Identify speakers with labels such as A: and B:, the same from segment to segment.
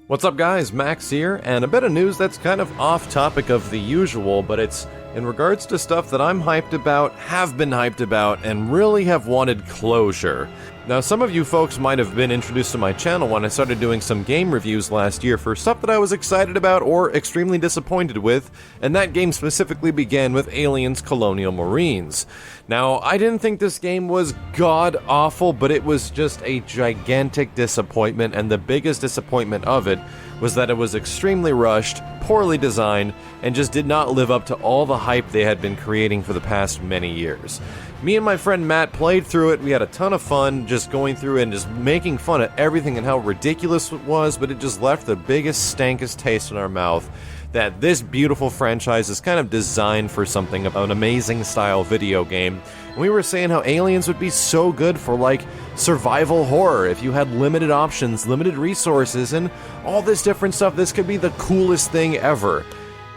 A: What's up guys, Max here, and a bit of news that's kind of off topic of the usual, but it's in regards to stuff that I'm hyped about, have been hyped about, and really have wanted closure. Now, some of you folks might have been introduced to my channel when I started doing some game reviews last year for stuff that I was excited about or extremely disappointed with, and that game specifically began with Aliens Colonial Marines. Now, I didn't think this game was god-awful, but it was just a gigantic disappointment, and the biggest disappointment of it was that it was extremely rushed, poorly designed, and just did not live up to all the hype they had been creating for the past many years. Me and my friend Matt played through it. We had a ton of fun just going through it and just making fun of everything and how ridiculous it was, but it just left the biggest, stankest taste in our mouth that this beautiful franchise is kind of designed for something of an amazing style video game. And we were saying how Aliens would be so good for like survival horror. If you had limited options, limited resources, and all this different stuff, this could be the coolest thing ever.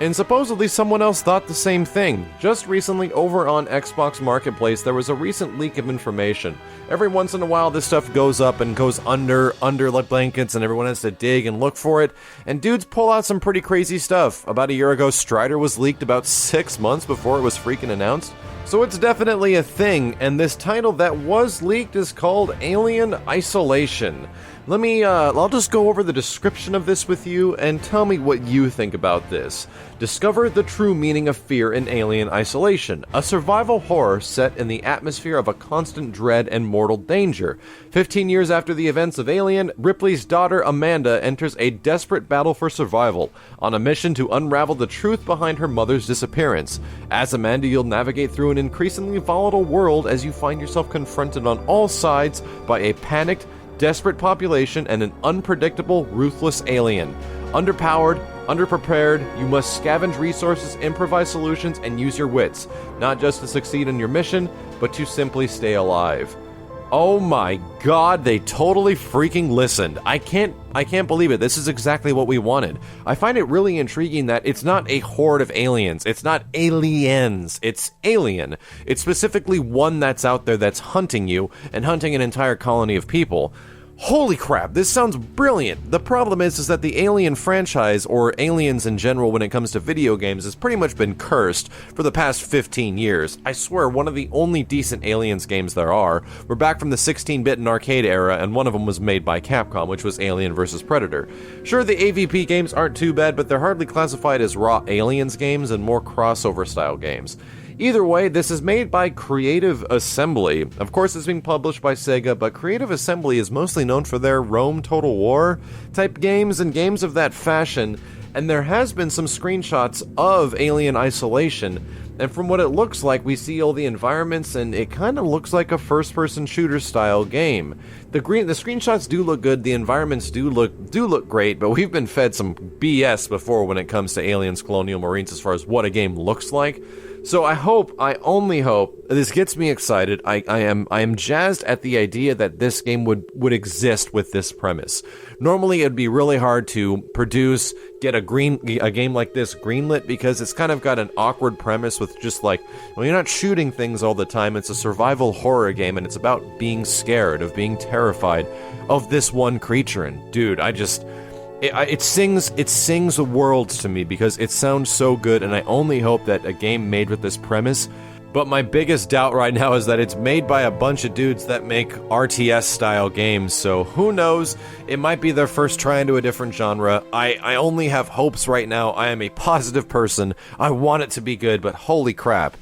A: And supposedly someone else thought the same thing. Just recently over on Xbox Marketplace there was a recent leak of information. Every once in a while this stuff goes up and goes under like blankets and everyone has to dig and look for it. And dudes pull out some pretty crazy stuff. About a year ago Strider was leaked about 6 months before it was freaking announced. So it's definitely a thing, and this title that was leaked is called Alien Isolation. I'll just go over the description of this with you and tell me what you think about this. Discover the true meaning of fear in Alien Isolation, a survival horror set in the atmosphere of a constant dread and mortal danger. 15 years after the events of Alien, Ripley's daughter Amanda enters a desperate battle for survival, on a mission to unravel the truth behind her mother's disappearance. As Amanda, you'll navigate through an increasingly volatile world as you find yourself confronted on all sides by a panicked, desperate population and an unpredictable, ruthless alien. Underpowered, underprepared, you must scavenge resources, improvise solutions, and use your wits, not just to succeed in your mission, but to simply stay alive. Oh my god, they totally freaking listened. I can't believe it. This is exactly what we wanted. I find it really intriguing that it's not a horde of aliens. It's not aliens. It's alien. It's specifically one that's out there that's hunting you and hunting an entire colony of people. Holy crap, this sounds brilliant. The problem is that the Alien franchise, or aliens in general when it comes to video games, has pretty much been cursed for the past 15 years. I swear, one of the only decent Aliens games there are were back from the 16-bit and arcade era, and one of them was made by Capcom, which was Alien vs. Predator. Sure, the AVP games aren't too bad, but they're hardly classified as raw Aliens games and more crossover-style games. Either way, this is made by Creative Assembly. Of course, it's being published by Sega, but Creative Assembly is mostly known for their Rome Total War type games and games of that fashion, and there has been some screenshots of Alien Isolation, and from what it looks like, we see all the environments, and it kind of looks like a first-person shooter style game. The screenshots do look good, the environments do look great, but we've been fed some BS before when it comes to Aliens Colonial Marines as far as what a game looks like. So I only hope, this gets me excited. I am jazzed at the idea that this game would exist with this premise. Normally it'd be really hard to produce, get a game like this greenlit because it's kind of got an awkward premise with just like, well, you're not shooting things all the time, it's a survival horror game and it's about being scared, of being terrified of this one creature. And dude, it sings the worlds to me because it sounds so good, and I only hope that a game made with this premise. But my biggest doubt right now is that it's made by a bunch of dudes that make RTS-style games, so who knows? It might be their first try into a different genre. I only have hopes right now. I am a positive person. I want it to be good, but holy crap.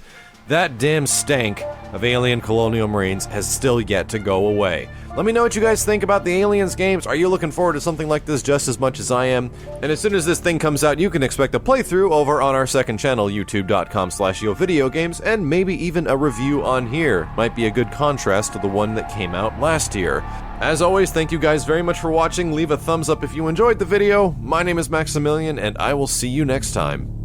A: That damn stank of Alien Colonial Marines has still yet to go away. Let me know what you guys think about the Aliens games. Are you looking forward to something like this just as much as I am? And as soon as this thing comes out, you can expect a playthrough over on our second channel, youtube.com/yovideogames, and maybe even a review on here. Might be a good contrast to the one that came out last year. As always, thank you guys very much for watching. Leave a thumbs up if you enjoyed the video. My name is Maximilian, and I will see you next time.